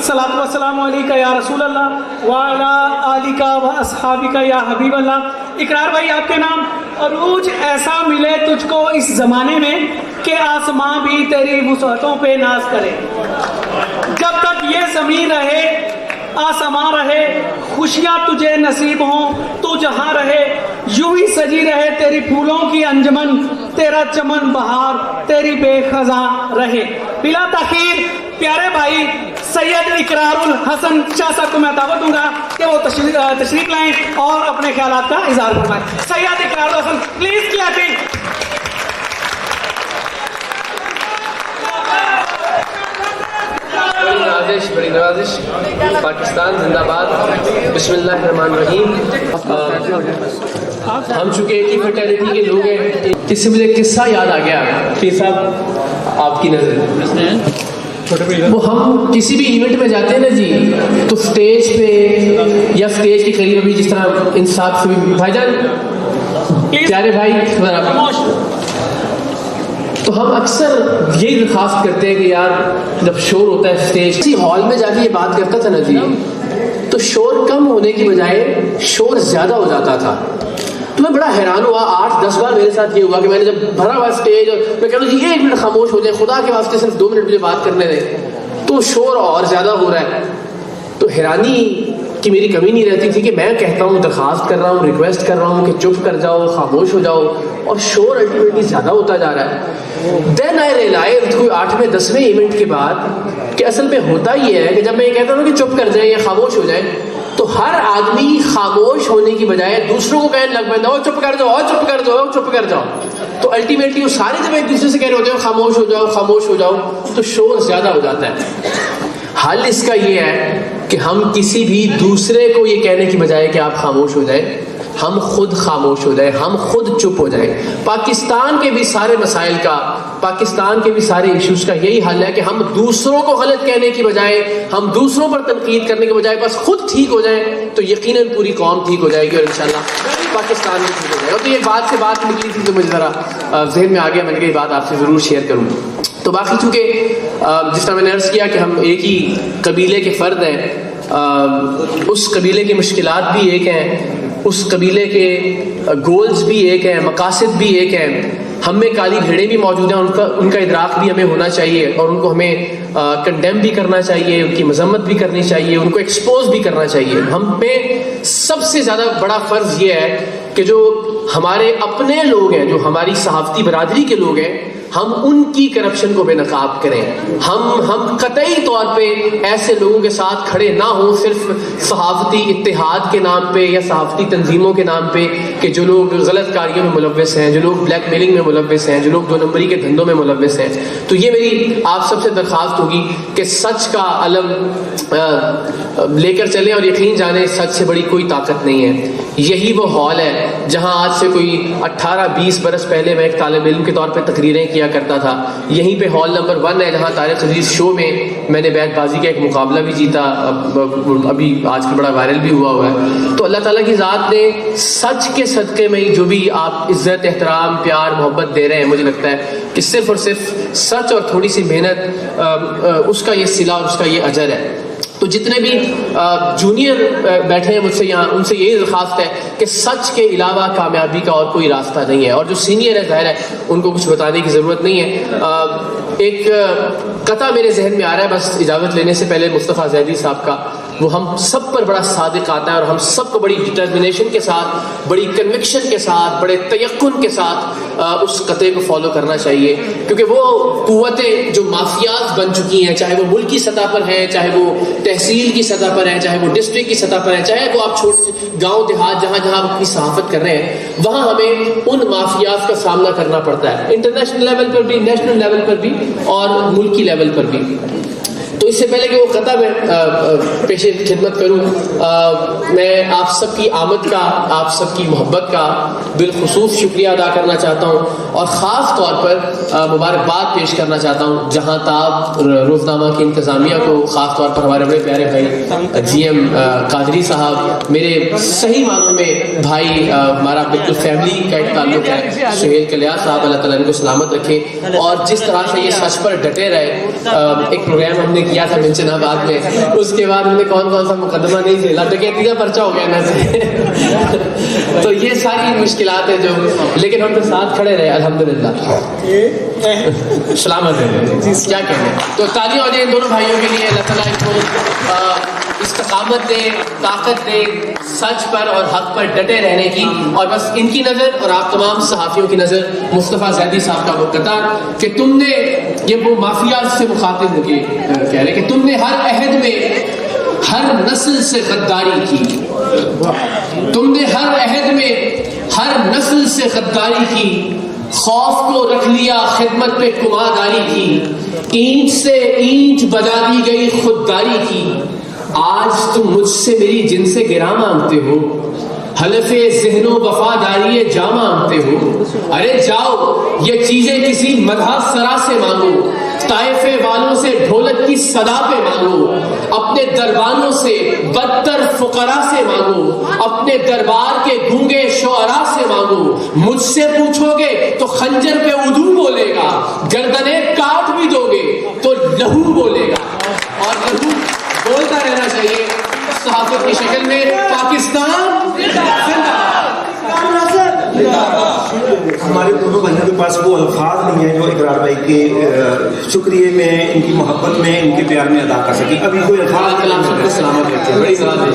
सलातु वस्सलामु अलैका या रसूल अल्लाह व अला आलिका व अस्हाबिका या हबीब अल्लाह। इकरार भाई, आपके नाम अरूज ऐसा मिले तुझको इस ज़माने में कि आसमां भी तेरी वुसअतों पे नाज करे। जब तक ये ज़मीन रहे आसमां रहे, खुशियाँ तुझे नसीब हों, तू जहाँ रहे, यूं ही सजी रहे तेरी फूलों की अंजमन, तेरा चमन बहार तेरी बेखज़ां रहे। बिला ताखीर प्यारे भाई सैयद इकरारुल हसन शाह साहब को मैं दावत दूंगा कि वो तशरीफ लाएं और अपने ख्यालात का इजहार फरमाएं। Syed Iqrarul Hasan, please clapping. बड़ी नवाजिश। पाकिस्तान जिंदाबाद। बिस्मिल्लाहिर्रहमानिर्रहीम। हम चूंकि एक ही फर्टेलिटी के लोग हैं, इससे मुझे एक किस्सा याद आ गया। पीर साहब आपकी नजर, वो हम किसी भी इवेंट में जाते हैं ना जी, तो स्टेज पे या स्टेज के करीब अभी जिस तरह इंसाफ से भी भाईजान प्यारे भाई, तो हम अक्सर यही दरख्वास्त करते हैं कि यार जब शोर होता है स्टेज, किसी हॉल में जाके ये बात करता था ना जी, तो शोर कम होने की बजाय शोर ज्यादा हो जाता था। तो मैं बड़ा हैरान हुआ, 8-10 बार मेरे साथ ये हुआ कि मैंने जब भरा हुआ स्टेज और मैं कह रहा हूँ जी 1 मिनट खामोश हो जाए, खुदा के वास्ते सिर्फ 2 मिनट मुझे बात करने दें, तो शोर और ज्यादा हो रहा है। तो हैरानी कि मेरी कमी नहीं रहती थी कि मैं कहता हूँ, दरख्वास्त कर रहा हूँ, रिक्वेस्ट कर रहा हूँ कि चुप कर जाओ, खामोश हो जाओ, और शोर अल्टीमेटली ज्यादा होता जा रहा है। देन आई रियलाइज कोई 8वें-10वें इवेंट के बाद कि असल में होता ही है कि जब मैं ये कहता हूँ कि चुप कर जाए या खामोश हो जाए, तो हर आदमी खामोश होने की बजाय दूसरों को कहने लग पैदा, चुप कर जाओ, चुप कर जाओ, चुप कर जाओ। तो अल्टीमेटली वो सारे जब एक दूसरे से कह रहे होते हैं खामोश हो जाओ, खामोश हो जाओ, तो शोर ज्यादा हो जाता है। हल इसका ये है कि हम किसी भी दूसरे को ये कहने की बजाय कि आप खामोश हो जाए, हम खुद खामोश हो जाए, हम खुद चुप हो जाए। पाकिस्तान के भी सारे मसाइल का, पाकिस्तान के भी सारे इश्यूज का यही हल है कि हम दूसरों को गलत कहने की बजाय, हम दूसरों पर तनकीद करने के बजाय बस खुद ठीक हो जाए, तो यकीनन पूरी कौम ठीक हो जाएगी और इंशाल्लाह पाकिस्तान भी ठीक हो जाएगा। तो ये बात से बात निकली थी तो मुझे ज़रा जहन में आ गया, मैंने कहा ये बात आपसे ज़रूर शेयर करूँ। तो बाकी चूँकि जिस तरह मैंने अर्ज़ किया कि हम एक ही कबीले के फ़र्द हैं, उस कबीले की मुश्किलात भी एक हैं, उस कबीले के गोल्स भी एक हैं, मकासद भी एक हैं। हम में काली भेड़ें भी मौजूद हैं, उनका इदराक भी हमें होना चाहिए और उनको हमें कंडेम भी करना चाहिए, उनकी मजम्मत भी करनी चाहिए, उनको एक्सपोज भी करना चाहिए। हम पे सबसे ज़्यादा बड़ा फ़र्ज़ ये है कि जो हमारे अपने लोग हैं, जो हमारी सहाफ़ती बरादरी के लोग हैं, हम उनकी करप्शन को बेनकाब करें। हम कतई तौर पे ऐसे लोगों के साथ खड़े ना हों सिर्फ सहाफ़ती इत्तेहाद के नाम पे या सहाफ़ती तंजीमों के नाम पे, कि जो लोग गलत कार्यों में मुलव्वस हैं, जो लोग ब्लैक मेलिंग में मुलव्वस हैं, जो लोग 2 नंबरी के धंधों में मुलव्वस हैं। तो ये मेरी आप सबसे दरख्वास्त होगी कि सच का अलम लेकर चलें और यकीन जाने सच से बड़ी कोई ताकत नहीं है। यही वो हॉल है जहाँ आज से कोई 18-20 बरस पहले मैं एक तालिब इल्म के तौर पे तकरीरें किया करता था। यहीं पे हॉल नंबर 1 है जहाँ तारिक अजीज शो में मैंने बैतबाजी का एक मुकाबला भी जीता, अभी आजकल बड़ा वायरल भी हुआ है। तो अल्लाह ताला की ज़ात ने सच के सदक़े में जो भी आप इज़्ज़त, एहतराम, प्यार, मोहब्बत दे रहे हैं, मुझे लगता है कि सिर्फ़ और सिर्फ सच और थोड़ी सी मेहनत, उसका ये सिला और उसका ये अजर है। तो जितने भी जूनियर बैठे हैं मुझसे यहाँ, उनसे यही दरख्वास्त है कि सच के अलावा कामयाबी का और कोई रास्ता नहीं है। और जो सीनियर है ज़ाहिर है उनको कुछ बताने की ज़रूरत नहीं है। एक कथा मेरे जहन में आ रहा है बस इजाज़त लेने से पहले, मुस्तफ़ा ज़ैदी साहब का, वो हम सब पर बड़ा सादिक आता है और हम सबको बड़ी डिटर्मिनेशन के साथ, बड़ी कन्विक्शन के साथ, बड़े तयक्कुन के साथ उस कते को फॉलो करना चाहिए। क्योंकि वो कुव्वतें जो माफियाज बन चुकी हैं, चाहे वो मुल्की सतह पर हैं, चाहे वो तहसील की सतह पर हैं, चाहे वो डिस्ट्रिक्ट की सतह पर हैं, चाहे वो आप छोटे गाँव देहात जहाँ जहाँ आप अपनी सहाफत कर रहे हैं, वहाँ हमें उन माफियाज का सामना करना पड़ता है, इंटरनेशनल लेवल पर भी, नेशनल लेवल पर भी और मुल्की लेवल पर भी। तो इससे पहले कि वो कथा मैं पेशे खिदमत करूँ, मैं आप सबकी आमद का, आप सबकी मोहब्बत का बिलखुसूस शुक्रिया अदा करना चाहता हूँ और ख़ास तौर पर मुबारकबाद पेश करना चाहता हूँ जहाँ ताब रोज़नामा की इंतज़ामिया को, ख़ास तौर पर हमारे बड़े प्यारे भाई GM कादरी साहब, मेरे सही मानों में भाई, हमारा बिल्कुल फैमिली का एक ताल्लुक है, सुहेल कलिया साहब, अल्लाह ताला इनको सलामत रखे। और जिस तरह से ये सच पर डटे रहे, एक प्रोग्राम हमने کیا تھا منشن آباد میں, اس کے بعد انہوں نے کون کون سا مقدمہ نہیں جھیلا, ڈکیتی کا پرچہ ہو گیا نا سے. تو یہ ساری مشکلات ہیں جو, لیکن ہم تو ساتھ کھڑے رہے الحمدللہ, سلامت ہے. کیا کہنے, تو تالیاں ہو جائیں ان دونوں بھائیوں کے لیے. اللہ تعالیٰ ان کو استقامت دے, طاقت دے سچ پر اور حق پر ڈٹے رہنے کی. اور بس ان کی نظر اور آپ تمام صحافیوں کی نظر مصطفیٰ زیدی صاحب کا وہ قطار کہ تم نے, یہ وہ مافیا سے مخاطب ہو کے کہہ رہے کہ تم نے ہر عہد میں ہر نسل سے غداری کی, تم نے ہر عہد میں ہر نسل سے غداری کی, خوف کو رکھ لیا خدمت پہ کماداری کی, اینٹ سے اینٹ بجا دی گئی خودداری کی. آج تم مجھ سے میری جن سے گراں مانگتے ہو, حلف ذہن و وفاداری جا مانگتے ہو. ارے جاؤ یہ چیزیں کسی مدح سرا سے مانگو, طائفے والوں سے ڈھولک کی صدا پہ مانگو, اپنے دربانوں سے بدتر فقراء سے مانگو, اپنے دربار کے گونگے شعراء سے مانگو. مجھ سے پوچھو گے تو خنجر پہ ادو بولے گا, گردنیں کاٹ بھی دو گے تو لہو بولے گا. اور لہو بولتا رہنا چاہیے صحافت کی شکل میں. پاکستان ہمارے دونوں بھائیوں کے پاس وہ الفاظ نہیں ہیں جو اقرار بھائی کے شکریہ میں, ان کی محبت میں, ان کے پیار میں ادا کر سکیں. ابھی کوئی الفاظ سلامت رہتے ہیں. بڑی سلامت.